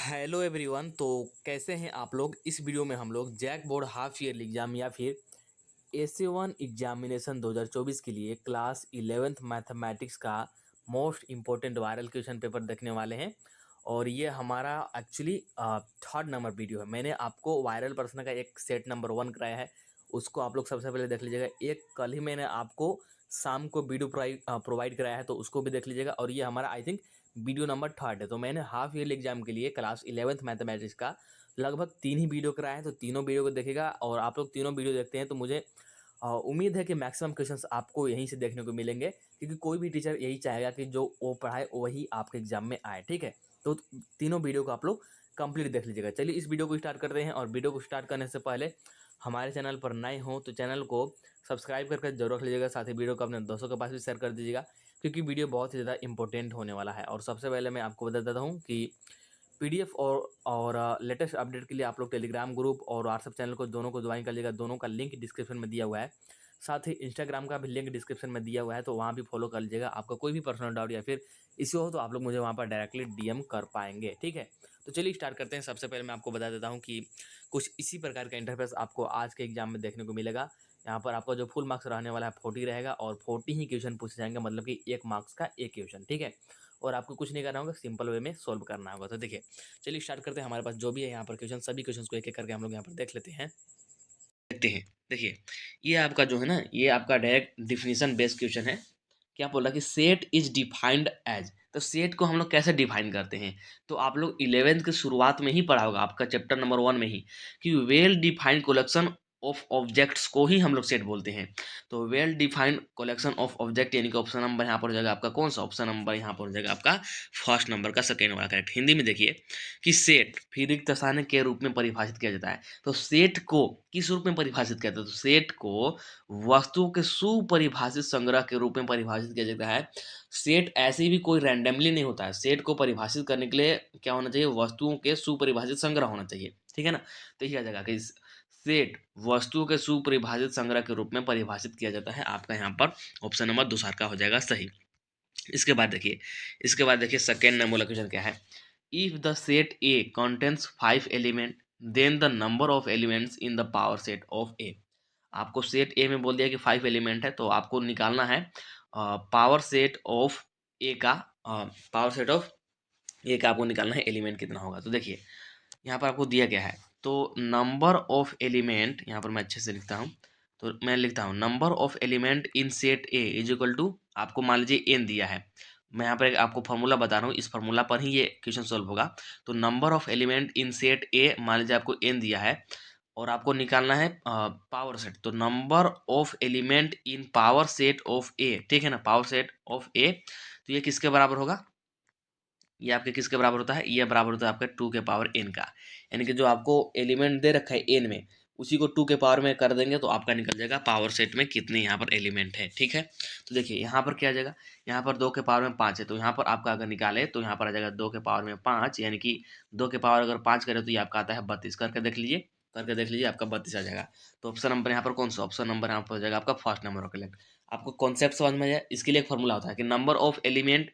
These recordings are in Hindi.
Hello everyone. तो कैसे हैं आप लोग। इस वीडियो में हम लोग JAC board half yearly exam या फिर एसे 1 एग्जामिनेशन 2024 के लिए क्लास 11th मैथमेटिक्स का most important viral question paper देखने वाले हैं। और ये हमारा एक्चुअली थर्ड नंबर वीडियो है। मैंने आपको वायरल प्रश्न का एक सेट नंबर 1 कराया है, उसको आप लोग सबसे पहले देख लीजिएगा। एक कल ही मैंने आपको शाम को वीडियो प्रोवाइड कराया है, तो उसको भी देख लीजिएगा। और ये हमारा I think video number third है। तो मैंने हाफ ईयरली एग्जाम के लिए क्लास 11th मैथमेटिक्स का लगभग 3 ही वीडियो कराया है, तो तीनों वीडियो को देखिएगा। और आप लोग तीनों वीडियो देखते हैं तो मुझे उम्मीद है कि मैक्सिमम क्वेश्चंस आपको यहीं से देखने को मिलेंगे, क्योंकि कोई भी टीचर यही चाहेगा कि जो वो पढ़ाए वही आपके एग्जाम में आए। ठीक है, तो तीनों वीडियो को आप लोग कंप्लीट देख लीजिएगा। चलिए इस वीडियो को स्टार्ट करते हैं। और वीडियो को स्टार्ट करने से पहले हमारे चैनल पर नए हो तो चैनल को सब्सक्राइब करके जरूर रख लीजिएगा। साथ ही वीडियो को अपने दोस्तों के पास भी शेयर कर दीजिएगा, क्योंकि वीडियो बहुत ही ज़्यादा इंपॉर्टेंट होने वाला है। और सबसे पहले मैं आपको बता देता हूँ कि पीडीएफ और लेटेस्ट अपडेट के लिए आप लोग टेलीग्राम ग्रुप और व्हाट्सएप चैनल को दोनों को ज्वाइन कर लीजिएगा। दोनों का लिंक डिस्क्रिप्शन में दिया हुआ है। साथ ही इंस्टाग्राम का भी लिंक डिस्क्रिप्शन में दिया हुआ है, तो वहाँ भी फॉलो कर लीजिएगा। आपका कोई भी पर्सनल डाउट या फिर इश्यू हो तो आप लोग मुझे वहाँ पर डायरेक्टली डीएम कर पाएंगे। ठीक है, तो चलिए स्टार्ट करते हैं। सबसे पहले मैं आपको बता देता हूँ कि कुछ इसी प्रकार का इंटरफेस आपको आज के एग्जाम में देखने को मिलेगा। यहाँ पर आपका जो फुल मार्क्स रहने वाला है 40 रहेगा, और 40 ही क्वेश्चन पूछे जाएंगे, मतलब कि 1 मार्क्स का एक क्वेश्चन। ठीक है, और आपको कुछ नहीं करना होगा, सिंपल वे में सोल्व करना होगा। तो देखिए चलिए स्टार्ट करते हैं। हमारे पास जो भी है यहाँ पर क्वेश्चन, सभी क्वेश्चन को एक एक करके हम लोग यहाँ पर देख लेते हैं। देखते हैं। देखिए ये आपका जो है ना, ये आपका डायरेक्ट डिफिनीशन बेस्ड क्वेश्चन है। क्या बोला कि सेट इज डिफाइंड एज। तो सेट को हम लोग कैसे डिफाइन करते हैं, तो आप लोग 11th के शुरुआत में ही पढ़ा होगा, आपका चैप्टर नंबर 1 में ही, कि well defined collection of objects को ही हम लोग सेट बोलते हैं। तो well defined collection of object, यानी कि ऑप्शन नंबर यहाँ पर हो जाएगा आपका कौन सा, ऑप्शन नंबर यहाँ पर हो जाएगा आपका फर्स्ट नंबर का सेकेंड वाला करेक्ट। हिंदी में देखिए कि सेट फिर रिक्त स्थान के रूप में परिभाषित किया जाता है। तो सेट को किस रूप में परिभाषित किया जाता है, तो सेट को वस्तुओं के सुपरिभाषित संग्रह के रूप में परिभाषित किया जाता है। सेट ऐसे भी कोई रैंडमली नहीं होता है। सेट को परिभाषित करने के लिए क्या होना चाहिए, वस्तुओं के सुपरिभाषित संग्रह होना चाहिए। ठीक है ना, तो यही आ जाएगा कि सेट वस्तुओं के सुपरिभाषित संग्रह के रूप में परिभाषित किया जाता है। आपका यहाँ पर ऑप्शन नंबर दूसरा का हो जाएगा सही। इसके बाद देखिए सेकेंड नंबर क्वेश्चन क्या है। If the set A contains 5 element, then the number of elements in the power set of A. आपको सेट ए में बोल दिया कि 5 एलिमेंट है, तो आपको निकालना है पावर सेट ऑफ ए का। पावर सेट ऑफ ए का आपको निकालना है एलिमेंट कितना होगा। तो देखिए यहाँ पर आपको दिया गया है, तो नंबर ऑफ एलिमेंट यहाँ पर मैं अच्छे से लिखता हूँ। तो मैं लिखता हूँ number of element in set A is equal to, आपको मान लीजिए एन दिया है। मैं यहाँ पर आपको फॉर्मूला बता रहा हूँ, इस फॉर्मूला पर ही ये क्वेश्चन सॉल्व होगा। तो number of element in set ए, मान लीजिए आपको एन दिया है, और आपको निकालना है पावर सेट। तो number of element in power set of A, ठीक है ना, पावर सेट ऑफ ए। तो ये किसके बराबर होगा, ये आपके किसके बराबर होता है, ये बराबर होता है आपके 2 के पावर n का। यानी कि जो आपको एलिमेंट दे रखा है n में, उसी को 2 के पावर में कर देंगे तो आपका निकल जाएगा पावर सेट में कितने यहाँ पर एलिमेंट है। ठीक है, तो देखिए यहाँ पर क्या आ जाएगा, यहाँ पर 2 के पावर में 5 है, तो यहाँ पर आपका अगर निकाले तो यहाँ पर आ जाएगा 2 के पावर में 5, यानी कि 2 के पावर अगर 5 करें तो ये आपका आता है 32। करके देख लीजिए आपका 32 आ जाएगा। तो ऑप्शन नंबर यहाँ पर कौन सा, ऑप्शन नंबर यहाँ पर हो जाएगा आपका फर्स्ट नंबर ऑफ एलिमेंट। आपको कॉन्सेप्ट समझ में आया। इसके लिए एक फॉर्मूला होता है कि number of element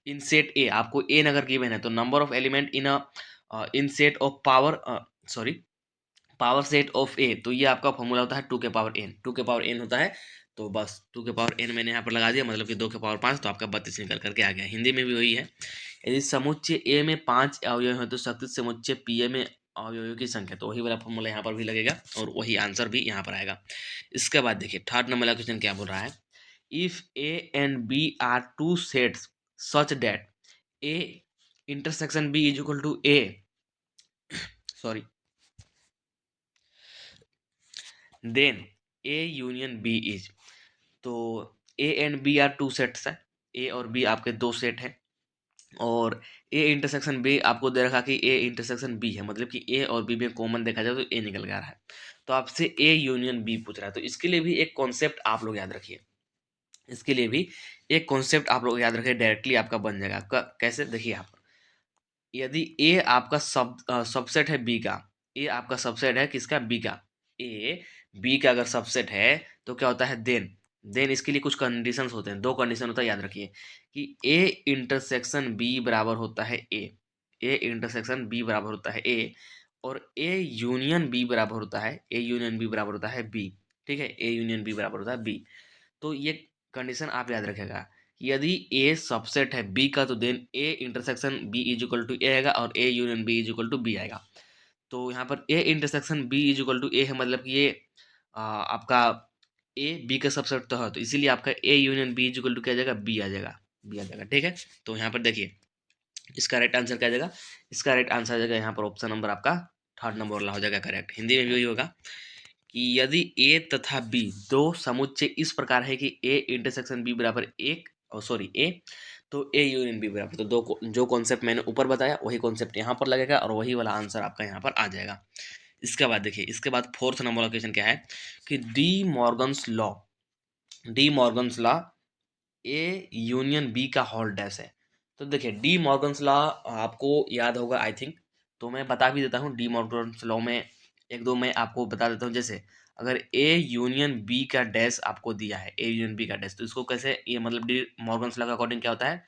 in set A, आपको एन अगर गिवन है तो number of element in set of power, sorry, power set of A, तो ये आपका फॉर्मूला होता है 2 के पावर एन। 2 के पावर एन होता है, तो बस 2 के पावर एन मैंने यहाँ पर लगा दिया, मतलब कि 2 के पावर 5, तो आपका 32 निकल करके आ गया। हिंदी में भी वही है। यदि समुच्चय ए में 5 अवयव है तो शक्ति समुच्चय पी ए में अवयवों की संख्या, तो वही वाला फॉर्मूला यहाँ पर भी लगेगा और वही आंसर भी यहाँ पर आएगा। इसके बाद देखिए थर्ड नंबर वाला क्वेश्चन क्या बोल रहा है। If A and B are two sets such that A intersection B is equal to A, sorry, then A union B is। तो A and B are two sets है, A और B आपके दो सेट हैं, और A इंटरसेक्शन B आपको दे रखा कि A इंटरसेक्शन B है, मतलब कि A और B में कॉमन देखा जाए तो A निकल के आ रहा है। तो आपसे A यूनियन B पूछ रहा है, तो इसके लिए भी एक कॉन्सेप्ट आप लोग याद रखिए। इसके लिए भी एक कॉन्सेप्ट आप लोग याद रखिए, डायरेक्टली आपका बन जाएगा। आपका कैसे, देखिए यहाँ पर यदि ए आपका सबसेट है बी का, ए आपका सबसेट है किसका, बी का, ए बी का अगर सबसेट है तो क्या होता है, देन इसके लिए कुछ कंडीशंस होते हैं, दो कंडीशन होता है, याद रखिए कि ए इंटरसेक्शन बी बराबर होता है ए। ए इंटरसेक्शन बी बराबर होता है ए, और ए यूनियन बी बराबर होता है, ए यूनियन बी बराबर होता है बी। ठीक है, ए यूनियन बी बराबर होता है बी। तो ये कंडीशन आप याद रखेगा, यदि ए सबसेट है बी का तो then A intersection B is equal to A आएगा और A union B is equal to B आएगा। तो यहाँ पर A intersection B is equal to A है, मतलब कि ये आपका ए बी का सबसेट तो है, तो इसीलिए आपका A union B is equal to क्या आ जाएगा, बी आ जाएगा, बी आ जाएगा। ठीक है, तो यहाँ पर देखिए इसका राइट आंसर क्या आ जाएगा, इसका राइट आंसर आ जाएगा यहाँ पर ऑप्शन नंबर आपका थर्ड नंबर वाला हो जाएगा करेक्ट। हिंदी में भी वही होगा कि यदि ए तथा बी दो समुच्चय इस प्रकार है कि ए इंटरसेक्शन बी बराबर एक, सॉरी ए, तो ए यूनियन बी बराबर, तो जो कॉन्सेप्ट मैंने ऊपर बताया वही कॉन्सेप्ट यहाँ पर लगेगा और वही वाला आंसर आपका यहाँ पर आ जाएगा। इसके बाद देखिए, इसके बाद फोर्थ नंबर क्वेश्चन क्या है कि De Morgan's law A union B का होल डैश है। तो देखिए डी मॉर्गन्स लॉ आपको याद होगा आई थिंक, तो मैं बता भी देता हूँ डी मॉर्गन्स लॉ में एक दो मैं आपको बता देता हूँ। जैसे अगर ए यूनियन बी का डैश आपको दिया है, ए यूनियन बी का डैश, तो इसको कैसे, ये मतलब डी मॉर्गन्स लॉ के अकॉर्डिंग क्या होता है,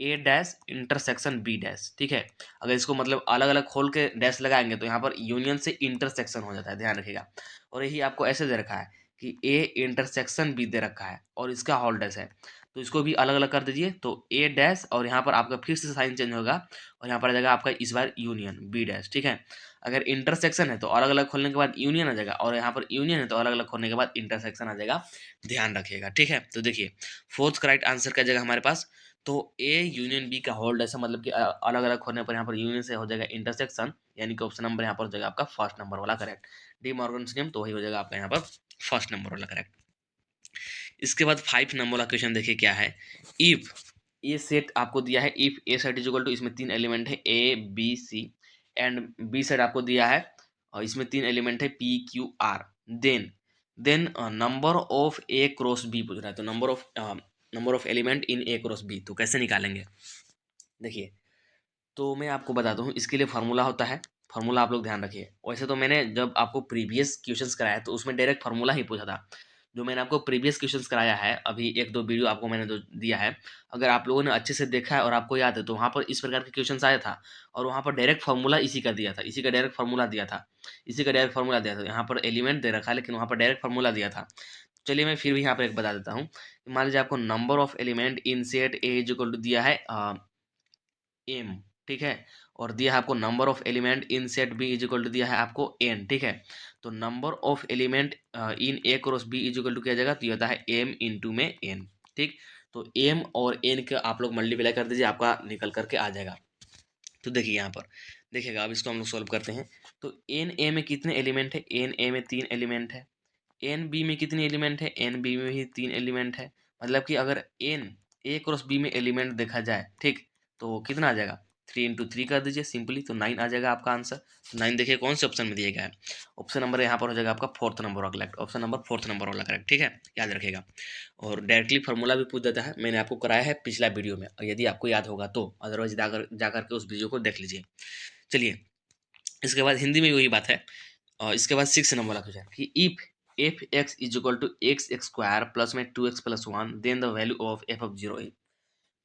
ए डैश इंटरसेक्शन बी डैश। ठीक है, अगर इसको मतलब अलग अलग खोल के डैश लगाएंगे तो यहाँ पर यूनियन से इंटरसेक्शन हो जाता है, ध्यान रखिएगा। और यही आपको ऐसे दे रखा है कि ए इंटरसेक्शन बी दे रखा है और इसका होल डैश है, तो इसको भी अलग अलग कर दीजिए, तो ए डैश और यहाँ पर आपका फिर से साइन चेंज होगा और यहाँ पर आ जाएगा आपका इस बार यूनियन बी डैश। ठीक है, अगर इंटरसेक्शन है तो अलग अलग खोलने के बाद यूनियन आ जाएगा और यहाँ पर यूनियन है तो अलग अलग खोलने के बाद इंटरसेक्शन आ जाएगा, ध्यान रखिएगा। ठीक है, तो देखिए फोर्थ करेक्ट आंसर क्या जाएगा हमारे पास, तो ए यूनियन बी का होल्ड ऐसा मतलब कि अलग अलग होने पर यहाँ पर यूनियन से हो जाएगा इंटरसेक्शन, यानी कि ऑप्शन नंबर यहाँ पर हो जाएगा आपका फर्स्ट नंबर वाला करेक्ट। डी मॉर्गन्स नियम तो वही हो जाएगा आपका यहाँ पर फर्स्ट नंबर वाला करेक्ट। इसके बाद 5 नंबर वाला क्वेश्चन देखिए क्या है, इफ ये सेट आपको दिया है, if A set is equal to, इसमें 3 एलिमेंट है A B C, and B set आपको दिया है और इसमें 3 एलिमेंट है P Q R, then number of A cross B पूछ रहा है, तो number of element in A cross B तो कैसे निकालेंगे। देखिए तो मैं आपको बताता हूँ, इसके लिए फार्मूला होता है, फार्मूला आप लोग ध्यान रखिए। वैसे तो मैंने जब आपको प्रीवियस क्वेश्चंस कराया तो उसमें डायरेक्ट फार्मूला ही पूछा था, जो मैंने आपको प्रीवियस क्वेश्चंस कराया है अभी एक दो वीडियो आपको मैंने जो दिया है, अगर आप लोगों ने अच्छे से देखा है और आपको याद है तो वहाँ पर इस प्रकार के क्वेश्चंस आया था और वहाँ पर डायरेक्ट फार्मूला इसी का दिया था, इसी का डायरेक्ट फार्मूला दिया था, इसी का डायरेक्ट फार्मूला दिया था। यहाँ पर एलिमेंट दे रखा है लेकिन वहाँ पर डायरेक्ट फार्मूला दिया था। चलिए मैं फिर भी यहाँ पर एक बता देता हूँ, मान लीजिए आपको number of element in set A is equal to दिया है एम, ठीक है, और दिया है आपको number of element in set B is equal to दिया है आपको एन। ठीक है, तो number of element in A cross B is equal to किया जाएगा, तो ये होता है एम इंटू में एन। ठीक, तो एम और एन का आप लोग मल्टीप्लाई कर दीजिए, आपका निकल करके आ जाएगा। तो देखिए यहाँ पर देखिएगा, अब इसको हम लोग सॉल्व करते हैं। तो एन ए में कितने एलिमेंट है, एन ए में 3 एलिमेंट है, एन बी में कितने एलिमेंट है, एन बी में भी 3 एलिमेंट है, मतलब कि अगर एन ए क्रॉस बी में एलिमेंट देखा जाए, ठीक, तो कितना आ जाएगा, 3 इंटू 3 कर दीजिए सिंपली, तो 9 आ जाएगा आपका आंसर। तो 9 देखिए कौन से ऑप्शन में दिया गया है, ऑप्शन नंबर यहाँ पर हो जाएगा आपका फोर्थ नंबर वाला correct, option number fourth number वाला करेक्ट। ठीक है, याद रखेगा। और डायरेक्टली फार्मूला भी पूछ देता है, मैंने आपको कराया है पिछला वीडियो में, और यदि आपको याद होगा तो, अदरवाइज जाकर के उस वीडियो को देख लीजिए। चलिए इसके बाद हिंदी में वही बात है। और इसके बाद 6 नंबर वाला क्वेश्चन कि if f x is equal to x x square plus में 2x+1 then the value of f of zero.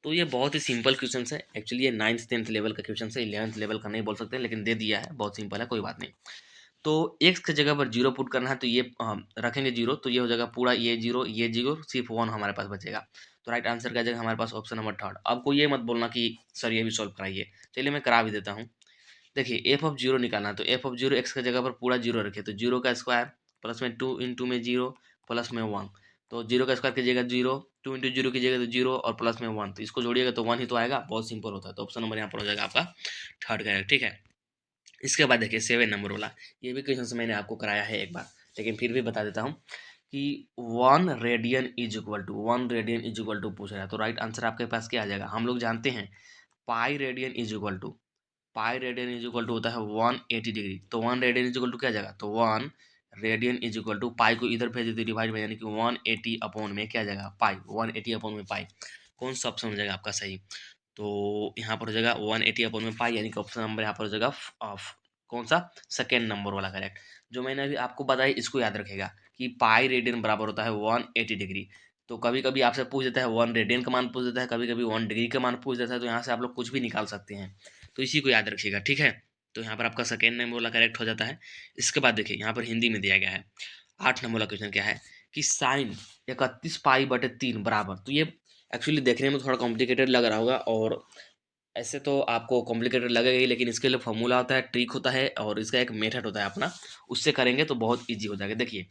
तो ये बहुत ही सिंपल क्वेश्चन है, एक्चुअली ये 9th-10th लेवल का क्वेश्चन है, 11th लेवल का नहीं बोल सकते, लेकिन दे दिया है, बहुत सिंपल है, कोई बात नहीं। तो एक्स की जगह पर जीरो पुट करना है, तो ये रखेंगे जीरो, तो ये हो जाएगा पूरा ये जीरो, सिर्फ 1 हमारे पास बचेगा। तो राइट आंसर क्या जाएगा हमारे पास ऑप्शन नंबर थर्ड। आपको ये मत बोलना कि सर ये भी सॉल्व कराइए, चलिए मैं करा भी देता हूँ। देखिए एफ ऑफ जीरो निकालना है, तो एफ ऑफ जीरो एक्स की जगह पर पूरा जीरो रखिए, तो जीरो का स्क्वायर प्लस में 2 इंटू में जीरो प्लस में 1, तो जीरो का स्क्वायर कीजिएगा जीरो, 2 इंटू जीरो कीजिएगा तो जीरो और प्लस में 1, तो इसको जोड़िएगा तो 1 ही तो आएगा, बहुत सिंपल होता है। तो ऑप्शन नंबर यहाँ पर हो जाएगा आपका थर्ड करेक्ट। ठीक है, इसके बाद देखिए 7 नंबर वाला, ये भी क्वेश्चन मैंने आपको कराया है एक बार, लेकिन फिर भी बता देता हूँ कि 1 रेडियन इज इक्वल टू पूछ रहा है, तो राइट आंसर आपके पास क्या आ जाएगा, हम लोग जानते हैं pi radian is equal to होता है 180 डिग्री, तो 1 रेडियन इज इक्वल टू क्या जाएगा, तो 1 रेडियन इज इक्वल टू पाई को इधर भेज देते डिवाइड में, यानी कि 180 अपॉन में क्या जाएगा पाई, 180 अपॉन में पाई, कौन सा ऑप्शन हो जाएगा आपका सही, तो यहाँ पर हो जाएगा 180 अपॉन में पाई, यानी कि ऑप्शन नंबर यहाँ पर हो जाएगा कौन सा, सेकेंड नंबर वाला करेक्ट। जो मैंने अभी आपको बताया इसको याद रखेगा कि पाई रेडियन बराबर होता है 180 डिग्री। तो कभी कभी आपसे पूछ देता है 1 रेडियन का मान पूछ देता है, कभी कभी 1 डिग्री का मान पूछ देता है, तो यहाँ से आप लोग कुछ भी निकाल सकते हैं। तो इसी को याद रखिएगा, ठीक है। तो यहाँ पर आपका सेकेंड नंबर वाला करेक्ट हो जाता है। इसके बाद देखिए यहाँ पर हिंदी में दिया गया है 8 नंबर वाला क्वेश्चन क्या है कि साइन 31 पाई/3 बराबर। तो ये एक्चुअली देखने में थोड़ा कॉम्प्लिकेटेड लग रहा होगा, और ऐसे तो आपको कॉम्प्लिकेटेड लगेगा ही, लेकिन इसके लिए फॉर्मूला होता है, ट्रिक होता है, और इसका एक मेथड होता है अपना, उससे करेंगे तो बहुत ईजी हो जाएगा। देखिए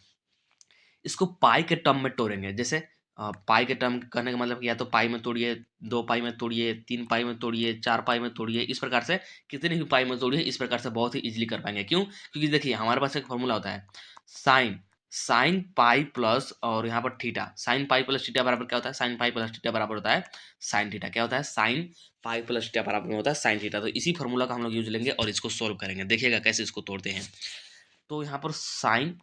इसको पाई के टर्म में तोड़ेंगे। जैसे पाई के टर्म करने का मतलब कि या तो पाई में तोड़िए, 2 पाई में तोड़िए, 3 पाई में तोड़िए, 4 पाई में तोड़िए, इस प्रकार से कितने भी पाई में तोड़िए, इस प्रकार से बहुत ही इजीली कर पाएंगे। क्यों? क्योंकि देखिए हमारे पास एक फॉर्मूला होता है साइन साइन पाई प्लस और यहाँ पर theta. Sine pi plus theta बराबर क्या होता है? साइन पाई प्लस थीटा बराबर होता है साइन थीटा। क्या होता है? साइन पाई प्लस थीटा बराबर में होता है साइन थीटा। तो इसी फॉर्मूला का हम लोग यूज लेंगे और इसको सोल्व करेंगे। देखिएगा कैसे इसको तोड़ते हैं। तो यहाँ पर साइन,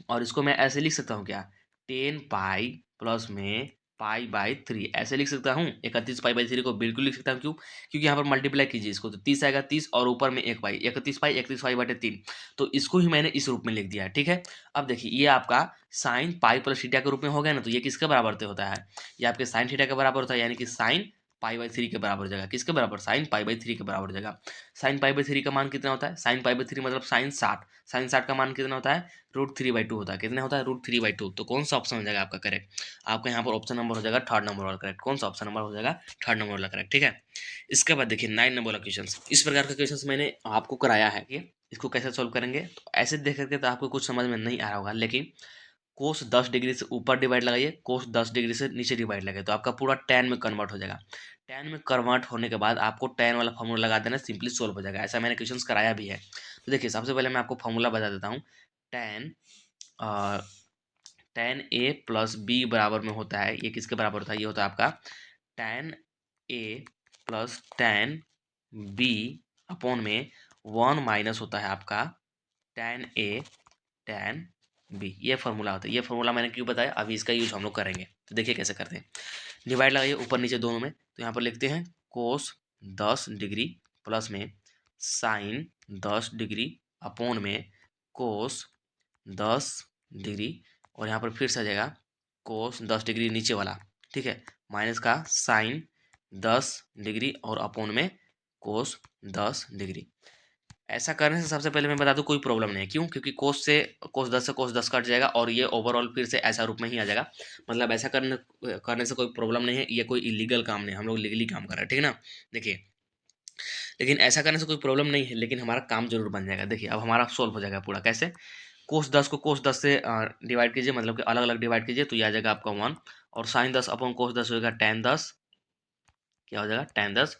और इसको मैं ऐसे लिख सकता हूँ क्या, 10 पाई प्लस में पाई/3 ऐसे लिख सकता हूँ। 31 पाई/3 को बिल्कुल लिख सकता हूँ। क्यों? क्योंकि यहाँ पर मल्टीप्लाई कीजिए इसको, तो 30 आएगा 30 और ऊपर में 1 पाई, 31 पाई/3। तो इसको ही मैंने इस रूप में लिख दिया है, ठीक है। अब देखिए ये आपका साइन पाई प्लस थीटा के रूप में हो गया ना, तो ये किसके बराबर से होता है? ये आपके साइन थीटा के बराबर होता है, यानी कि साइन पाई/3 के बराबर हो जाएगा। किसके बराबर? साइन पाई/3 के बराबर हो जाएगा। साइन पाई/3 का मान कितना होता है? साइन पाई/3 मतलब साइन 60। साइन 60 का मान कितना होता है? √3/2 होता है। कितना होता है? √3/2। तो कौन सा ऑप्शन हो जाएगा आपका करेक्ट? आपका यहाँ पर ऑप्शन नंबर हो जाएगा 3rd नंबर वाला करेक्ट। कौन सा ऑप्शन नंबर हो जाएगा? 3rd नंबर वाला करेक्ट, ठीक है। इसके बाद देखिए 9 नंबर वाला क्वेश्चन। इस प्रकार का क्वेश्चन मैंने आपको कराया है कि इसको कैसे सोल्व करेंगे। तो ऐसे देख करके तो आपको कुछ समझ में नहीं आ रहा होगा, लेकिन कोस 10 डिग्री से ऊपर डिवाइड लगाइए, कोस 10 डिग्री से नीचे डिवाइड लगाइए, तो आपका पूरा tan में कन्वर्ट हो जाएगा। tan में कन्वर्ट होने के बाद आपको tan वाला फॉर्मूला लगा देना, सिंपली सोल्व हो जाएगा। ऐसा मैंने क्वेश्चंस कराया भी है। तो देखिए सबसे पहले मैं आपको फॉर्मूला बता देता हूँ। tan tan a plus B बराबर में होता है, ये किसके बराबर होता है? ये होता है आपका tan a plus tan b upon में 1 माइनस होता है आपका tan a tan b। ये फॉर्मूला होता है। ये फॉर्मूला मैंने क्यों बताया, अभी इसका यूज हम लोग करेंगे। तो देखिए कैसे करते हैं। डिवाइड लगाइए ऊपर नीचे दोनों में, तो यहाँ पर लिखते हैं कोस 10 डिग्री प्लस में साइन 10 डिग्री अपॉन में कोस 10 डिग्री, और यहाँ पर फिर से आ जाएगा कोस 10 डिग्री नीचे वाला, ठीक है, माइनस का साइन 10 डिग्री और अपॉन में कोस 10 डिग्री। ऐसा करने से सबसे पहले मैं बता दूं कोई प्रॉब्लम नहीं है। क्यों? क्योंकि कोस से कोस 10 कट जाएगा और ये ओवरऑल फिर से ऐसा रूप में ही आ जाएगा। मतलब ऐसा करने करने से कोई प्रॉब्लम नहीं है, ये कोई इलीगल काम नहीं है, हम लोग लीगली काम कर रहे हैं, ठीक है ना। देखिए लेकिन ऐसा करने से कोई प्रॉब्लम नहीं है, लेकिन हमारा काम जरूर बन जाएगा। देखिए अब हमारा सोल्व हो जाएगा पूरा। कैसे? कोस 10 को कोस 10 से डिवाइड कीजिए, मतलब कि अलग अलग डिवाइड कीजिए, तो ये आ जाएगा आपका 1, और साइन 10 अपॉन कोस 10 हो जाएगा tan 10। क्या हो जाएगा? tan 10।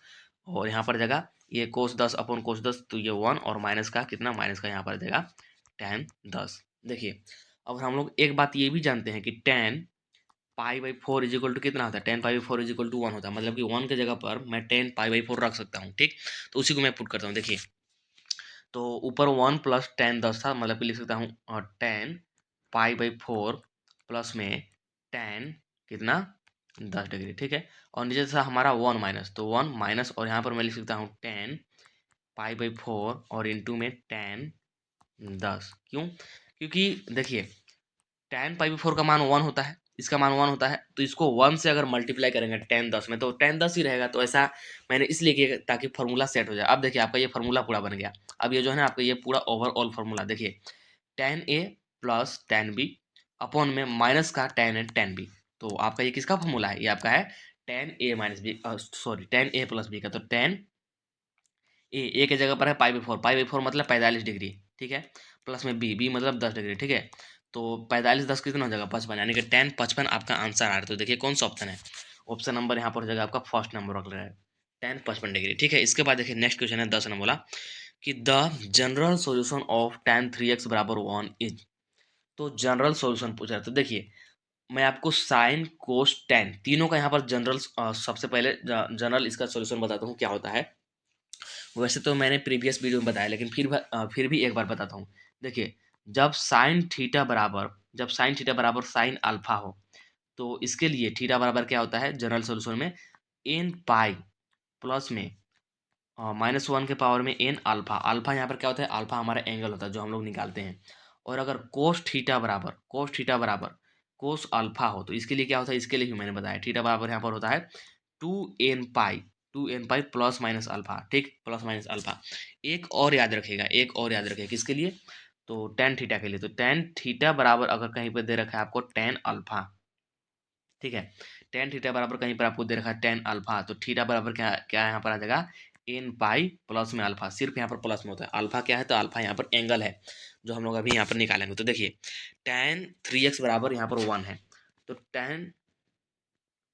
और यहाँ पर जाएगा ये कोस 10 अपॉन कोस 10, तो ये 1, और माइनस का कितना, माइनस का यहाँ पर जाएगा tan 10। देखिए अब हम लोग एक बात ये भी जानते हैं कि tan पाई/4 इज इक्वल टू कितना होता है? tan पाई/4 इज इक्वल टू 1 होता है। मतलब कि 1 के जगह पर मैं tan पाई/4 रख सकता हूँ, ठीक। तो उसी को मैं पुट करता हूँ। देखिए तो ऊपर 1 प्लस tan 10 था, मतलब कि लिख सकता हूँ tan पाई/4 प्लस में tan कितना, 10 डिग्री, ठीक है। और नीचे था हमारा 1 माइनस, तो 1 माइनस, और यहाँ पर मैं लिख सकता हूँ tan पाई/4 और इंटू में tan 10। क्यों? क्योंकि देखिए tan पाई/4 का मान 1 होता है, इसका मान 1 होता है, तो इसको 1 से अगर मल्टीप्लाई करेंगे tan 10 में, तो tan 10 ही रहेगा। तो ऐसा मैंने इसलिए किया ताकि फॉर्मूला सेट हो जाए। अब देखिए आपका ये फॉर्मूला पूरा बन गया। अब ये जो है ना आपका ये पूरा ओवरऑल फॉर्मूला देखिए, tan a plus tan b upon में माइनस का tan a tan b। तो आपका ये किसका फॉर्मूला है? ये आपका है tan a minus B, sorry tan a plus b का। तो tan ए के जगह पर है पाई/4 मतलब 45 डिग्री, ठीक है, प्लस में बी मतलब 10 डिग्री, ठीक है। तो 45 10 कितना हो जाएगा? 55, यानी कि tan 55 आपका आंसर आ रहा है। तो देखिए कौन सा ऑप्शन है? ऑप्शन नंबर यहाँ पर हो जाएगा आपका फर्स्ट नंबर रहा है, tan 55 डिग्री, ठीक है। इसके बाद देखिए नेक्स्ट क्वेश्चन है 10 नंबर वाला कि the general solution of tan 3x बराबर 1 इज। तो जनरल सोल्यूशन पूछ रहा है। तो देखिए मैं आपको साइन कोस tan तीनों का यहाँ पर जनरल, सबसे पहले जनरल इसका सोल्यूशन बताता हूँ क्या होता है। वैसे तो मैंने प्रीवियस वीडियो में बताया, लेकिन फिर भी एक बार बताता हूँ। देखिए जब साइन थीटा बराबर साइन अल्फा हो, तो इसके लिए थीटा बराबर क्या होता है जनरल सोल्यूशन में? एन पाई प्लस में -1 के पावर में एन अल्फा। अल्फा यहाँ पर क्या होता है? अल्फा हमारा एंगल होता है जो हम लोग निकालते हैं। और अगर कोस अल्फा हो, तो इसके लिए क्या होता है? इसके लिए भी मैंने बताया थीटा बराबर यहाँ पर होता है 2n पाई 2n pi plus minus alpha, ठीक, प्लस माइनस अल्फा। एक और याद रखिएगा, एक और याद रखिएगा, किसके लिए? तो टेन थीटा के लिए। तो टेन थीटा बराबर अगर कहीं पर दे रखा है आपको टेन अल्फा, ठीक है, टेन थीटा बराबर कहीं पर आपको दे रखा है टेन अल्फा, तो थीटा बराबर क्या क्या यहाँ पर आ जाएगा? एन पाई प्लस में अल्फा। सिर्फ यहाँ पर प्लस में होता है, अल्फा क्या है? तो अल्फा यहाँ पर एंगल है जो हम लोग अभी यहाँ पर निकालेंगे। तो देखिए टेन थ्री एक्स बराबर यहाँ पर वन है, तो टेन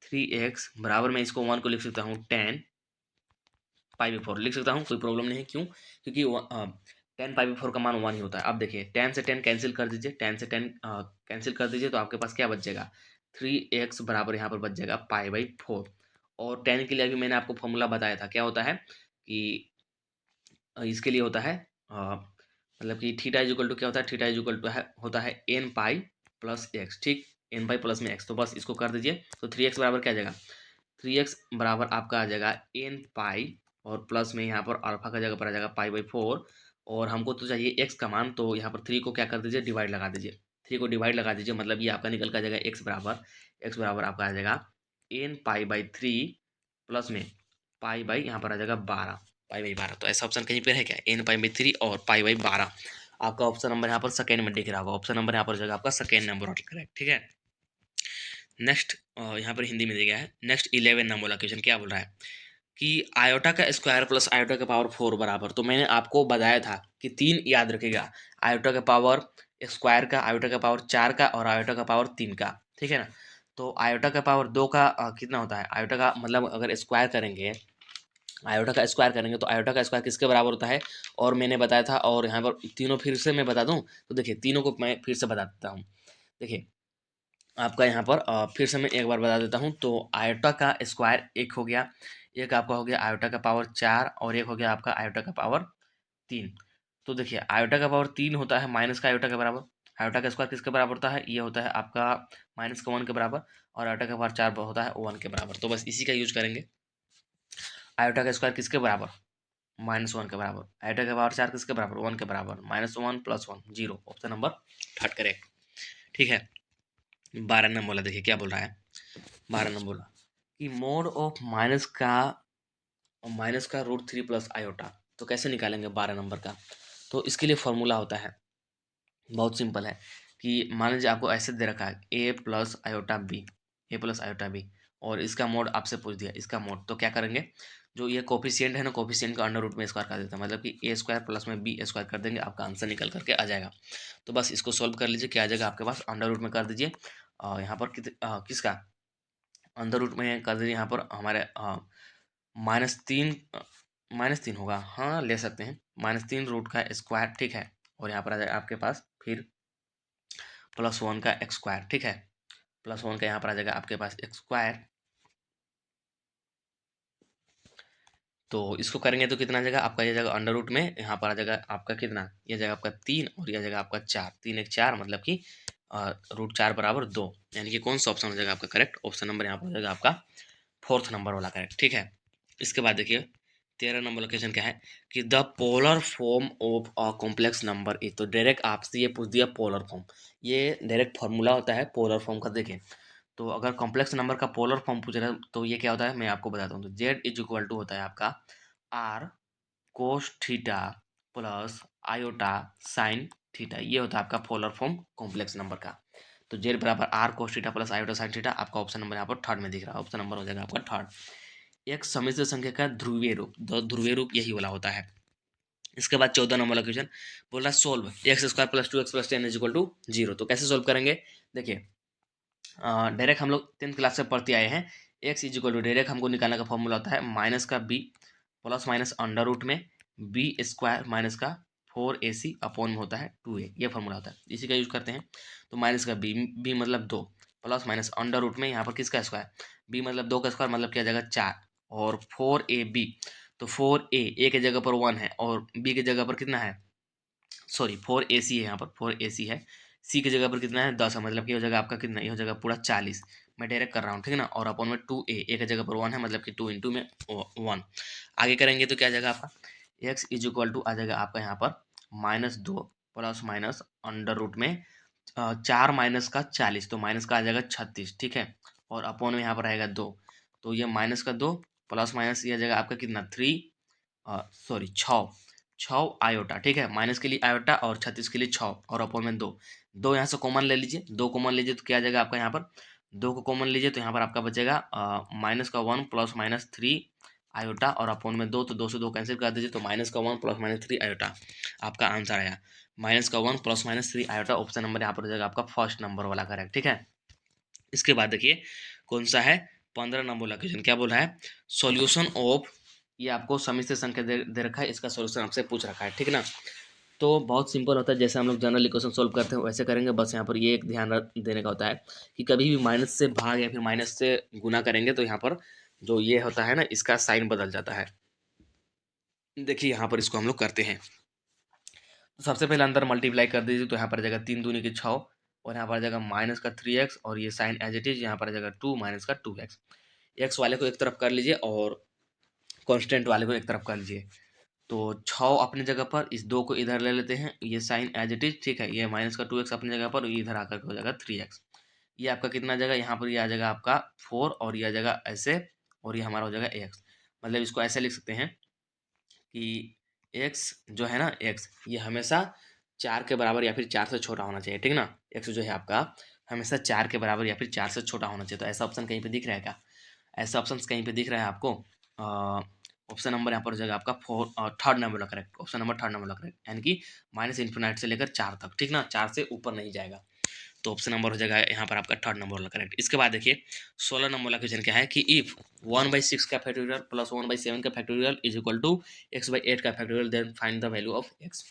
थ्री एक्स बराबर मैं इसको वन को लिख सकता हूँ टेन पाई बाई फोर लिख सकता हूँ, कोई प्रॉब्लम नहीं है। क्यों? क्योंकि टेन पाई बाई फोर का मान वन ही होता है। अब देखिए टेन से टेन कैंसिल कर दीजिए, टेन से टेन कैंसिल कर दीजिए, तो आपके पास क्या बच जाएगा? थ्री एक्स बराबर यहाँ पर बच जाएगा पाई बाई फोर। और टेन के लिए अभी मैंने आपको फॉर्मूला बताया था, क्या होता है कि इसके लिए होता है मतलब कि थीटा इज इक्वल टू क्या होता है? थीटा इज इक्वल टू है होता है एन पाई प्लस एक्स, ठीक, एन पाई प्लस में एक्स। तो बस इसको कर दीजिए, तो थ्री एक्स बराबर क्या आ जाएगा? थ्री एक्स बराबर आपका आ जाएगा एन पाई, और प्लस में यहाँ पर अल्फा का जगह पर आ जाएगा पाई बाई फोर। और हमको तो चाहिए एक्स का मान, तो यहाँ पर थ्री को क्या कर दीजिए? डिवाइड लगा दीजिए, थ्री को डिवाइड लगा दीजिए, मतलब ये आपका निकल कर आ जाएगा एक्स बराबर आपका आ जाएगा N pi by three plus में पाई बाई यहाँ पर आ जाएगा 12, पाई बाई 12। तो ऐसा ऑप्शन कहीं पर है क्या? एन पाई बाई थ्री और पाई बाई 12। आपका ऑप्शन नंबर यहाँ पर सेकेंड में दिख रहा होगा, ऑप्शन नंबर यहाँ पर जाएगा आपका सेकेंड नंबर करेक्ट, ठीक है। नेक्स्ट यहाँ पर हिंदी में दिया गया है। नेक्स्ट 11 नंबर वाला क्वेश्चन क्या बोल रहा है कि आयोटा का स्क्वायर प्लस आयोटा का पावर फोर बराबर। तो मैंने आपको बताया था कि तीन याद रखिएगा, आयोटा का पावर स्क्वायर का, आयोटा का पावर चार का, और आयोटा का पावर तीन का, ठीक है ना। तो आयोटा का पावर दो का कितना होता है? आयोटा का मतलब अगर स्क्वायर करेंगे, आयोटा का स्क्वायर करेंगे तो आयोटा का स्क्वायर किसके बराबर होता है? और मैंने बताया था, और यहाँ पर तीनों फिर से मैं बता दूं, तो देखिए तीनों को मैं फिर से बता देता हूँ। देखिए आपका यहाँ पर फिर से मैं एक बार बता देता हूँ। तो आयोटा का स्क्वायर एक हो गया, एक आपका हो गया आयोटा का पावर चार, और एक हो गया आपका आयोटा का पावर तीन। तो देखिए आयोटा का पावर तीन होता है माइनस का आयोटा के बराबर, आयोटा का स्क्वायर किसके बराबर होता है? ये होता है आपका माइनस का वन के बराबर, और आयोटा का पावर चार होता है वन के बराबर। तो बस इसी का यूज करेंगे। आयोटा का स्क्वायर किसके बराबर? माइनस वन के बराबर। आयोटा का पावर चार किसके बराबर? वन के बराबर। Minus one plus one zero, option number third correct, ठीक है। 12 नंबर बोला, देखिए क्या बोल रहा है। 12 नंबर बोला कि मोड ऑफ माइनस का रूट थ्री प्लस आयोटा। तो कैसे निकालेंगे 12 नंबर का? तो इसके लिए फॉर्मूला होता है, बहुत सिंपल है। कि मान लीजिए आपको ऐसे दे रखा है ए प्लस आयोटा बी, ए प्लस आयोटा बी, और इसका मोड आपसे पूछ दिया, इसका मोड। तो क्या करेंगे? जो ये कोफिशिएंट है ना, कोफिशिएंट का अंडर रूट में स्क्वायर कर देते हैं, मतलब कि ए स्क्वायर प्लस में बी स्क्वायर कर देंगे, आपका आंसर निकल करके आ जाएगा। तो बस इसको सोल्व कर लीजिए, क्या आ जाएगा आपके पास? अंडर रूट में कर दीजिए यहाँ पर किसका अंडर रूट में कर दीजिए, यहाँ पर हमारे माइनस तीन, माइनस तीन होगा, हाँ ले सकते हैं, माइनस तीन रूट का स्क्वायर, ठीक है। और यहाँ पर आ जाएगा आपके पास फिर प्लस वन का एक्स स्क्वायर, ठीक है, प्लस वन का यहाँ पर आ जाएगा आपके पास एक्स स्क्वायर। तो इसको करेंगे तो कितना आ जाएगा आपका? ये जाएगा अंडर रूट में, यहाँ पर आ जाएगा आपका कितना? ये जाएगा आपका तीन, और ये जाएगा आपका चार, तीन एक चार, मतलब कि रूट चार बराबर दो। यानी कि कौन सा ऑप्शन हो जाएगा आपका करेक्ट? ऑप्शन नंबर यहाँ पर हो जाएगा आपका फोर्थ नंबर वाला करेक्ट, ठीक है। इसके बाद देखिए 13 नंबर लोकेशन क्या है कि the polar form of a complex number is. तो डायरेक्ट आपसे ये पूछ दिया पोलर फॉर्म, ये डायरेक्ट फॉर्मूला होता है पोलर फॉर्म का। देखिए तो अगर कॉम्प्लेक्स नंबर का पोलर फॉर्म पूछ रहा है तो ये क्या होता है मैं आपको बताता हूँ। तो जेड इज इक्वल टू होता है आपका R cos theta plus iota sine theta, ये होता है आपका पोलर फॉर्म कॉम्प्लेक्स नंबर का। तो जेड बराबर R cos theta plus iota sine theta, आपका ऑप्शन नंबर यहाँ पर थर्ड में दिख रहा है, ऑप्शन नंबर हो जाएगा आपका थर्ड। एक समिश्र संख्या का ध्रुवीय रूप, तो ध्रुवीय रूप यही वाला होता है। इसके बाद 14 नंबर क्वेश्चन बोल रहा है solve x square plus two x plus ten is equal to zero. तो कैसे सोल्व करेंगे? देखिए डायरेक्ट हम लोग 10th क्लास से पढ़ते आए हैं, x is equal to direct हमको निकालने का फॉर्मूला होता है माइनस का B plus minus under root में बी स्क्वायर माइनस का फोर ए सी अपॉन में होता है टू ए, ये फॉर्मूला होता है, इसी का यूज करते हैं। तो माइनस का बी, बी मतलब दो, प्लस माइनस अंडर रूट में यहाँ पर किसका स्क्वायर? बी मतलब दो का स्क्वायर, मतलब क्या जाएगा चार, और फोर ए बी। तो फोर ए के जगह पर वन है, और बी के जगह पर कितना है? सॉरी फोर ए सी है, यहाँ पर फोर ए सी है। सी की जगह पर कितना है? 10 है, मतलब कि हो जाएगा आपका कितना? ये हो जाएगा पूरा 40। मैं डायरेक्ट कर रहा हूँ, ठीक है ना। और अपॉन में टू ए की जगह पर वन है, मतलब कि टू इंटू में वन। आगे करेंगे तो क्या आ जाएगा आपका? एक्स इज इक्वल टू आ जाएगा आपका यहाँ पर माइनस दो प्लस माइनस अंडर रूट में चार माइनस का 40, तो माइनस का आ जाएगा 36, ठीक है। और अपॉन में यहाँ पर आएगा दो, तो ये माइनस का दो प्लस माइनस ये आ जाएगा आपका कितना 6 आयोटा, ठीक है, माइनस के लिए आयोटा और 36 के लिए 6 और अपॉन में 2। 2 यहाँ से कॉमन ले लीजिए, 2 कॉमन लीजिए तो क्या आ जाएगा आपका यहाँ पर, 2 को कॉमन लीजिए तो यहाँ पर आपका बचेगा माइनस का 1 प्लस माइनस 3 आयोटा और अपॉन में 2, तो 2 से 2 कैंसिल कर दीजिए, तो माइनस का 1 प्लस माइनस 3 आयोटा आपका आंसर आया। माइनस का 1 plus minus 3 iota option number यहाँ पर हो जाएगा आपका फर्स्ट नंबर वाला करेक्ट, ठीक है। इसके बाद देखिए कौन सा है 15 नंबर वाला क्वेश्चन, क्या बोल रहा है, सॉल्यूशन ऑफ, ये आपको समिश्र संख्या दे रखा है, इसका सॉल्यूशन आपसे पूछ रखा है, ठीक है ना। तो बहुत सिंपल होता है, जैसे हम लोग जनरल इक्वेशन सॉल्व करते हैं वैसे करेंगे, बस यहाँ पर ये एक ध्यान देने का होता है कि कभी भी माइनस से भाग या फिर माइनस से गुना करेंगे तो यहाँ पर जो ये होता है ना इसका साइन बदल जाता है। देखिए यहाँ पर इसको हम लोग करते हैं, तो सबसे पहले अंदर मल्टीप्लाई कर दीजिए, तो यहाँ पर आ जाएगा 3 दूनी की 6 और यहाँ पर आ जाएगा माइनस का 3x और ये साइन एज इट इज यहाँ पर आ जाएगा 2 माइनस का 2x। एक्स वाले को एक तरफ कर लीजिए और कांस्टेंट वाले को एक तरफ कर लीजिए, तो 6 अपनी जगह पर, इस 2 को इधर ले लेते हैं, ये साइन एज इट इज, ठीक है, ये माइनस का 2x अपनी जगह पर, ये इधर आकर के हो जाएगा 3x। ये आपका कितना आ जाएगा, यहाँ पर ये आ जाएगा आपका 4 और ये आ जाएगा ऐसे और ये हमारा हो जाएगा x। मतलब इसको ऐसे लिख सकते हैं कि x जो है ना, x ये हमेशा 4 के बराबर या फिर 4 से छोटा होना चाहिए, ठीक है ना। x जो है आपका हमेशा 4 के बराबर या फिर 4 से छोटा होना चाहिए। तो ऐसा ऑप्शन कहीं पे दिख रहा है क्या, ऐसा ऑप्शन कहीं पे दिख रहा है आपको? ऑप्शन नंबर यहाँ पर हो जाएगा आपका थर्ड नंबर वाला correct, option number third number वाला करेक्ट, यानी कि माइनस इन्फिनाइट से लेकर 4 तक, ठीक ना, 4 से ऊपर नहीं जाएगा। तो ऑप्शन नंबर हो जाएगा यहाँ पर आपका थर्ड नंबर वाला करेक्ट। इसके बाद देखिए 16 नंबर वाला क्वेश्चन क्या है कि इफ 1/6 का फैक्टोरियल प्लस 1/7 का factorial is equal to x/8 का factorial, then find the value of x।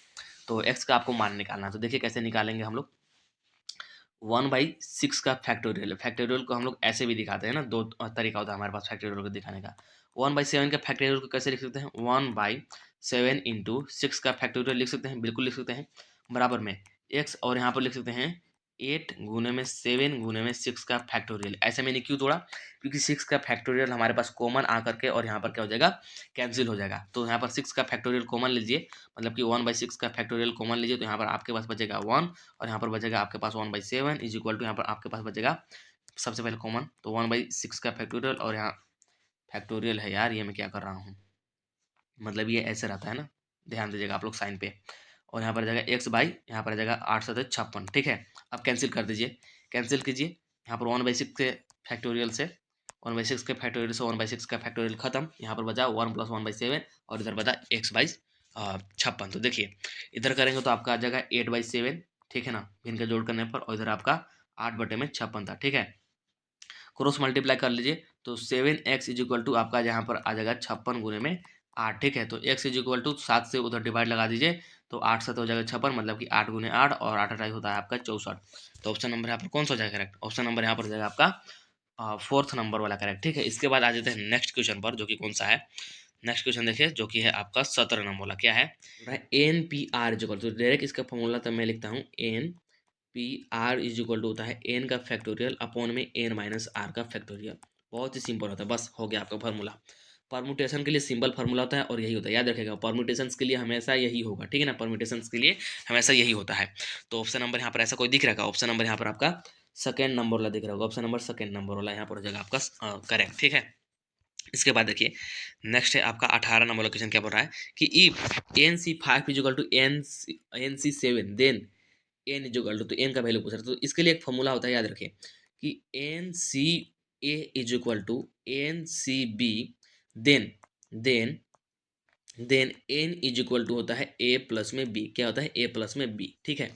तो x का आपको मान निकालना है, तो देखिए कैसे निकालेंगे हम लोग। 1/6 का फैक्टोरियल, फैक्टोरियल को हम लोग ऐसे भी दिखाते हैं ना, दो तरीका होता है हमारे पास फैक्टोरियल को दिखाने का। 1/7 का फैक्टोरियल को कैसे लिख सकते हैं, 1/7 इंटू 6 का फैक्टोरियल लिख सकते हैं, बिल्कुल लिख सकते हैं, बराबर में x और यहाँ पर लिख सकते हैं 8 गुने में 7 गुने में 6 का फैक्टोरियल। ऐसे मैंने क्यों तोड़ा, क्योंकि 6 का फैक्टोरियल हमारे पास कॉमन आकर के और यहाँ पर क्या हो जाएगा, कैंसिल हो जाएगा। तो यहाँ पर 6 का फैक्टोरियल कॉमन लीजिए, मतलब कि 1/6 का फैक्टोरियल कॉमन लीजिए, तो यहाँ पर आपके पास बचेगा 1 और यहाँ पर बचेगा आपके पास 1/7 इज इक्वल टू, यहाँ पर आपके पास बचेगा सबसे पहले कॉमन, तो 1/6 का फैक्टोरियल और यहाँ फैक्टोरियल है यार, ये मैं क्या कर रहा हूँ, मतलब ये ऐसे रहता है ना, ध्यान दीजिएगा आप लोग साइन पे। और यहाँ पर आ जाएगा x बाई, यहाँ पर आ जाएगा 8 × 56, ठीक है। अब कैंसिल कर दीजिए, कैंसिल कीजिए, यहाँ पर 1/6 के फैक्टोरियल से 1/6 के फैक्टोरियल से 1/6 का फैक्टोरियल खत्म, यहाँ पर बचा 1 + 1/7 और इधर बचा x/56। तो देखिए इधर करेंगे तो आपका आ जाएगा 8/7, ठीक है ना, भिन्न का जोड़ करने पर, और इधर आपका 8/56 था, ठीक है। क्रॉस मल्टीप्लाई कर लीजिए, तो 7x इज इक्वल टू आपका यहाँ पर आ जाएगा 56 गुने में 8, ठीक है। तो x इज इक्वल टू 7 से उधर डिवाइड लगा दीजिए, तो 8 से तो हो जाएगा 56, मतलब कि 8 गुने 8 और 8 8 होता है आपका 64। तो ऑप्शन नंबर यहाँ पर कौन सा हो जाएगा करेक्ट, ऑप्शन नंबर यहाँ पर हो जाएगा आपका फोर्थ नंबर वाला करेक्ट, ठीक है। इसके बाद आ जाते हैं नेक्स्ट क्वेश्चन पर, जो कि कौन सा है, नेक्स्ट क्वेश्चन देखिए, जो कि है आपका 17 नंबर वाला, क्या है, NPR is equal to, direct इसका फॉर्मूला तो मैं लिखता हूँ, NPR इज इक्वल टू होता है n का फैक्टोरियल अपॉन में n - r का फैक्टोरियल। बहुत ही सिंपल होता है, बस हो गया आपका फार्मूला। परमुटेशन के लिए सिंपल फार्मूला होता है और यही होता है, याद रखिएगा, परमुटेशंस के लिए हमेशा यही होगा, ठीक है ना, परमुटेशंस के लिए हमेशा यही होता है। तो ऑप्शन नंबर यहाँ पर ऐसा कोई दिख रहा है, ऑप्शन नंबर यहाँ पर आपका सेकंड नंबर वाला दिख रहा होगा, ऑप्शन नंबर सेकंड नंबर वाला यहाँ पर हो जाएगा आपका करेक्ट, ठीक है। इसके बाद देखिए नेक्स्ट है आपका 18 नंबर क्वेश्चन, क्या बोल रहा है कि if NC5 is equal to NC7 then n is equal to, तो n का वैल्यू पूछ रहा है, तो इसके लिए एक फॉर्मूला होता है, याद रखें कि NCA is equal to NCB then then then n is equal to होता है a प्लस में b, क्या होता है a प्लस में b, ठीक है।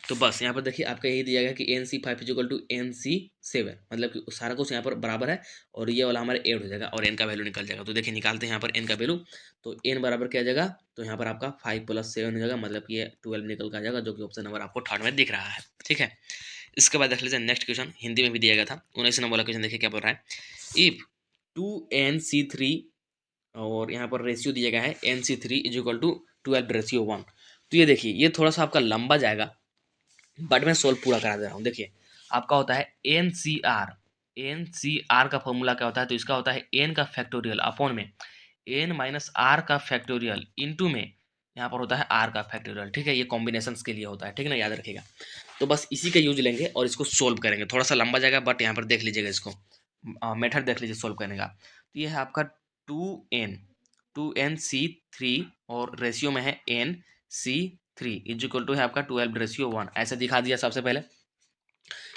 तो बस यहाँ पर देखिए आपका यही दिया गया कि NC5 is equal to NC7, मतलब कि सारा कुछ यहाँ पर बराबर है और ये वाला हमारे ऐड हो जाएगा और n का वैल्यू निकल जाएगा। तो देखिए निकालते हैं यहाँ पर n का वैल्यू, तो n बराबर क्या आ जाएगा, तो यहाँ पर आपका 5 + 7 हो जाएगा, मतलब कि ये 12 निकल कर आ जाएगा, जो कि ऑप्शन नंबर आपको थर्ड में दिख रहा है, ठीक है। इसके बाद देख लीजिए नेक्स्ट क्वेश्चन, हिंदी में भी दिया गया था, 19 नंबर वाला क्वेश्चन देखिए क्या बोल रहा है, इफ 2NC3 और यहाँ पर रेशियो दिया गया है NC3 इज इक्वल टू 12:1। तो ये देखिए ये थोड़ा सा आपका लंबा जाएगा, बट मैं सोल्व पूरा करा दे रहा हूँ। देखिए आपका होता है NCR का फॉर्मूला क्या होता है, तो इसका होता है n का फैक्टोरियल अपॉन में n - r का फैक्टोरियल इंटू में यहाँ पर होता है r का फैक्टोरियल, ठीक है। ये कॉम्बिनेशन के लिए होता है, ठीक है ना, याद रखिएगा। तो बस इसी का यूज लेंगे और इसको सोल्व करेंगे, थोड़ा सा लंबा जाएगा, बट यहाँ पर देख लीजिएगा, इसको मेथड देख लीजिए सोल्व करने का। तो ये है आपका 2n और रेशियो में है NC3 इज इक्वल टू है आपका 12:1 ऐसे दिखा दिया सबसे पहले।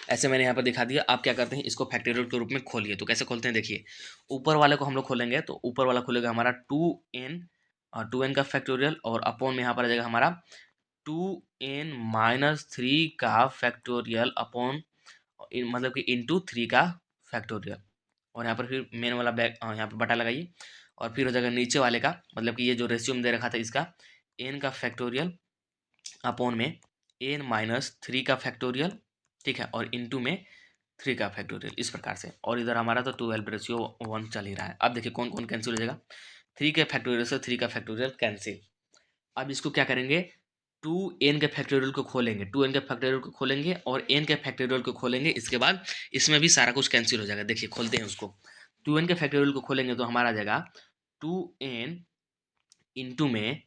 ऐसे मैंने यहाँ पर दिखा दिया। आप क्या करते हैं, इसको फैक्टोरियल के रूप में खोलिए। तो कैसे खोलते हैं देखिए, ऊपर वाले को हम लोग खोलेंगे तो ऊपर वाला खोलेगा हमारा 2n का फैक्टोरियल और अपॉन में यहाँ पर आ जाएगा हमारा 2n-3 का फैक्टोरियल अपॉन मतलब कि इंटू 3 का फैक्टोरियल। और यहाँ पर फिर मेन वाला यहाँ पर बटा लगाइए और फिर हो जाएगा नीचे वाले का, मतलब कि ये जो रेशियो में दे रखा था इसका n का फैक्टोरियल अपॉन में n-3 का फैक्टोरियल, ठीक है, और इंटू में 3 का फैक्टोरियल, इस प्रकार से। और इधर हमारा तो 12:1 चल ही रहा है। अब देखिए कौन कौन कैंसिल हो जाएगा। 3 के फैक्टोरियल से 3 का फैक्टोरियल कैंसिल। अब इसको क्या करेंगे, 2n के फैक्टोरियल को खोलेंगे, 2n के फैक्टोरियल को खोलेंगे और n के फैक्टोरियल को खोलेंगे। इसके बाद इसमें भी सारा कुछ कैंसिल हो जाएगा। देखिए खोलते हैं उसको। 2n के फैक्टोरियल को खोलेंगे तो हमारा आ जाएगा 2n इंटू में,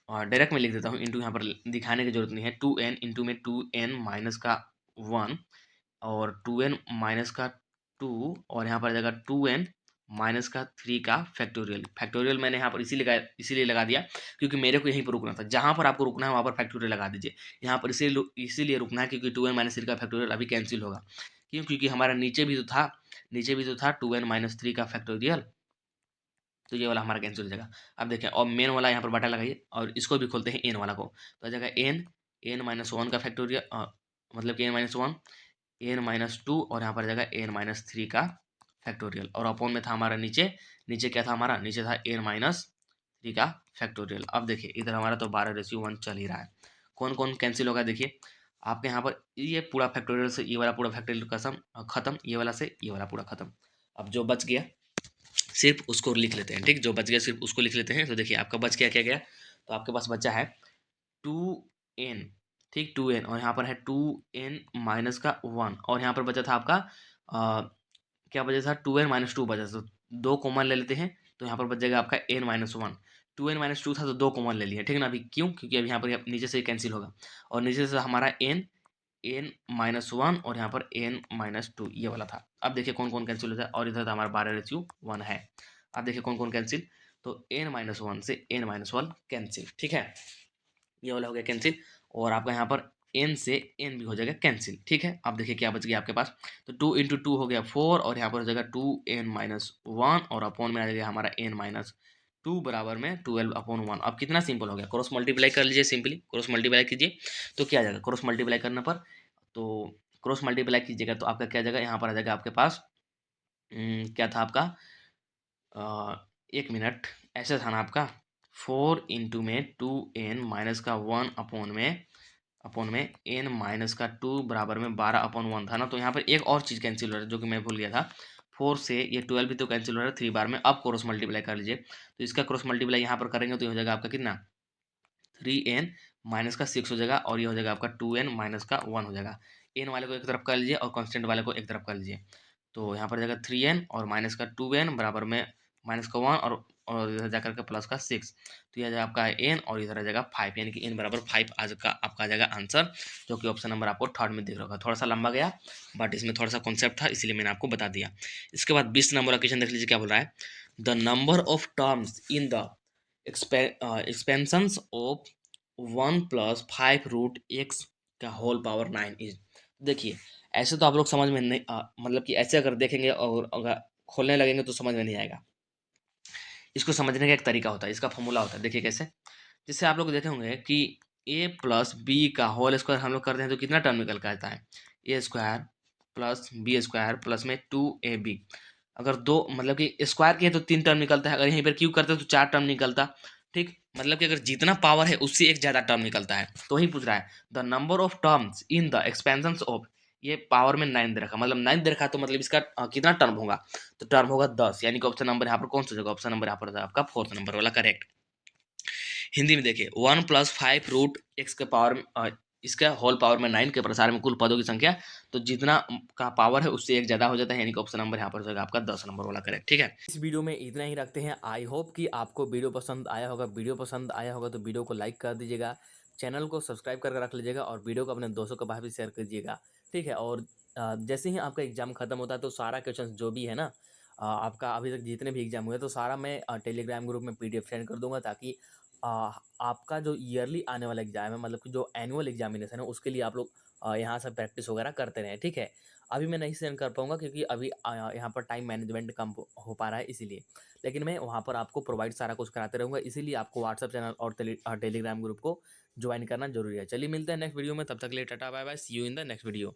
और डायरेक्ट में लिख देता हूँ, इंटू यहाँ पर दिखाने की जरूरत नहीं है। 2n इंटू में 2n माइनस का 1 और 2n माइनस का 2 और यहाँ पर आ जाएगा 2n माइनस का 3 का फैक्टोरियल। फैक्टोरियल मैंने यहाँ पर इसीलिए लगा दिया क्योंकि मेरे को यहीं पर रुकना था। जहाँ पर आपको रुकना है वहाँ पर फैक्टोरियल लगा दीजिए। यहाँ पर इसीलिए रुकना है क्योंकि 2n माइनस 3 का फैक्टोरियल अभी कैंसिल होगा। क्यों? क्योंकि हमारा नीचे भी तो था 2n माइनस 3 का फैक्टोरियल, तो ये वाला हमारा कैंसिल हो जाएगा। अब देखें, और मेन वाला यहाँ पर बटा लगाइए और इसको भी खोलते हैं एन वाला को, तो आ जाएगा n-1 का फैक्टोरियल, मतलब कि n-1 n-2 और यहाँ पर आ जाएगा n-3 का फैक्टोरियल। और अपॉन में था हमारा नीचे क्या था हमारा, नीचे था n-3 का फैक्टोरियल। अब देखिए इधर हमारा तो 12:1 चल ही रहा है। कौन कौन कैंसिल होगा देखिए, आपके यहाँ पर ये पूरा फैक्टोरियल से ये वाला पूरा फैक्टोरियल खत्म, ये वाला से ये वाला पूरा खत्म। अब जो बच गया सिर्फ उसको लिख लेते हैं, ठीक, जो बच गया सिर्फ उसको लिख लेते हैं। तो देखिए आपका बच गया क्या गया, तो आपके पास बचा है 2n, ठीक, 2n और यहाँ पर है 2n माइनस का 1 और यहाँ पर बचा था आपका क्या बचा था, 2n-2 बचा था। तो 2 कॉमन ले लेते हैं तो यहाँ पर बच जाएगा आपका n-1। 2n-2 था तो 2 कॉमन ले लिया, ठीक ना। अभी क्यों, क्योंकि अभी यहाँ पर नीचे से कैंसिल होगा और नीचे से हमारा n-1 और यहाँ पर n-2 ये वाला था। अब देखिए कौन कौन कैंसिल होता है और इधर हमारा 12:1 है। अब देखिए कौन कौन कैंसिल, तो n-1 से n-1 कैंसिल, ठीक है, ये वाला हो गया कैंसिल। और आपका यहाँ पर n से n भी हो जाएगा कैंसिल, ठीक है। अब देखिए क्या बच गया आपके पास, तो 2 इंटू 2 हो गया 4 और यहाँ पर हो जाएगा 2n-1 और अपॉन में आ जाएगा हमारा n-2 बराबर में 12/1। अब कितना सिंपल हो गया, क्रॉस मल्टीप्लाई कर लीजिए, सिंपली क्रॉस मल्टीप्लाई कीजिए तो क्या आ जाएगा, क्रॉस मल्टीप्लाई करने पर, तो क्रॉस मल्टीप्लाई कीजिएगा तो आपका क्या आ जाएगा, यहाँ पर आ जाएगा आपके पास क्या था आपका, एक मिनट, ऐसे था ना आपका 4 इंटू में 2n माइनस का 1 अपॉन में n माइनस का 2 बराबर में 12/1 था ना। तो यहाँ पर एक और चीज़ कैंसिल हो रहा है जो कि मैं भूल गया था, 4 से ये 12 भी तो कैंसिल हो रहा है 3 बार में। अब क्रॉस मल्टीप्लाई कर लीजिए, तो इसका क्रॉस मल्टीप्लाई यहाँ पर करेंगे तो ये हो जाएगा आपका कितना, 3n माइनस का 6 हो जाएगा और ये हो जाएगा आपका 2n माइनस का 1 हो जाएगा। n वाले को एक तरफ कर लीजिए और कांस्टेंट वाले को एक तरफ कर लीजिए, तो यहाँ पर जाएगा 3n और माइनस का 2n बराबर में माइनस का 1 और इधर जाकर के प्लस का 6, तो यह जाएगा आपका n और इधर आ जाएगा 5, यानी कि n बराबर 5 आज का आपका आ जाएगा आंसर, जो कि ऑप्शन नंबर आपको थर्ड में दिख रहा होगा। थोड़ा सा लंबा गया बट इसमें थोड़ा सा कॉन्सेप्ट था इसलिए मैंने आपको बता दिया। इसके बाद 20 नंबर का क्वेश्चन देख लीजिए क्या बोल रहा है, the number of terms in the expansions of 1 + 5√x का होल पावर 9 इज। देखिए ऐसे तो आप लोग समझ में नहीं मतलब कि ऐसे अगर देखेंगे और अगर खोलने लगेंगे तो समझ में नहीं आएगा। इसको समझने का एक तरीका होता है, इसका फॉर्मूला होता है, देखिए कैसे। जैसे आप लोग देखे होंगे कि a + b का होल स्क्वायर हम लोग करते हैं तो कितना टर्म निकल के आता है, a² + b² प्लस में 2ab। अगर दो मतलब कि स्क्वायर किए तो 3 टर्म निकलता है, अगर यहीं पर क्यूब करते तो 4 टर्म निकलता, ठीक, मतलब कि अगर जितना पावर है उससे एक ज़्यादा टर्म निकलता है। तो वही पूछ रहा है the number of terms in the expansion of, ये पावर में 9 दे रखा, मतलब 9 दे रखा तो मतलब इसका कितना टर्म होगा, तो टर्म होगा 10, यानी कि ऑप्शन नंबर यहाँ पर कौन सा जगह, ऑप्शन नंबर यहाँ पर आपका 4th नंबर वाला करेक्ट। हिंदी में देखिए 1 + 5√x के पावर इसका होल पावर में 9 के प्रसार में कुल पदों की संख्या, तो जितना का पावर है उससे एक ज़्यादा हो जाता है, यानी कि ऑप्शन नंबर यहाँ पर हो जाएगा आपका 10 नंबर वाला करेक्ट, ठीक है। इस वीडियो में इतना ही रखते हैं। आई होप कि आपको वीडियो पसंद आया होगा। वीडियो पसंद आया होगा तो वीडियो को लाइक कर दीजिएगा, चैनल को सब्सक्राइब करके रख लीजिएगा और वीडियो को अपने दोस्तों के पास भी शेयर कीजिएगा, ठीक है। और जैसे ही आपका एग्जाम खत्म होता है तो सारा क्वेश्चन जो भी है ना आपका अभी तक जितने भी एग्ज़ाम हुए तो सारा मैं टेलीग्राम ग्रुप में पीडीएफ सेंड कर दूँगा, ताकि आपका जो ईयरली आने वाला एग्ज़ाम है, मतलब कि जो एनुअल एग्ज़ामिनेशन है, उसके लिए आप लोग यहाँ से प्रैक्टिस वगैरह करते रहें, ठीक है? अभी मैं नहीं सेंड कर पाऊँगा, क्योंकि अभी यहाँ पर टाइम मैनेजमेंट कम हो पा रहा है इसीलिए। लेकिन मैं वहाँ पर आपको प्रोवाइड सारा कुछ कराते रहूँगा, इसीलिए आपको व्हाट्सएप चैनल और टेलीग्राम ग्रुप को जॉइन करना ज़रूरी है। चलिए मिलते हैं नेक्स्ट वीडियो में, तब तक के लिए tata bye bye, see you in the next video.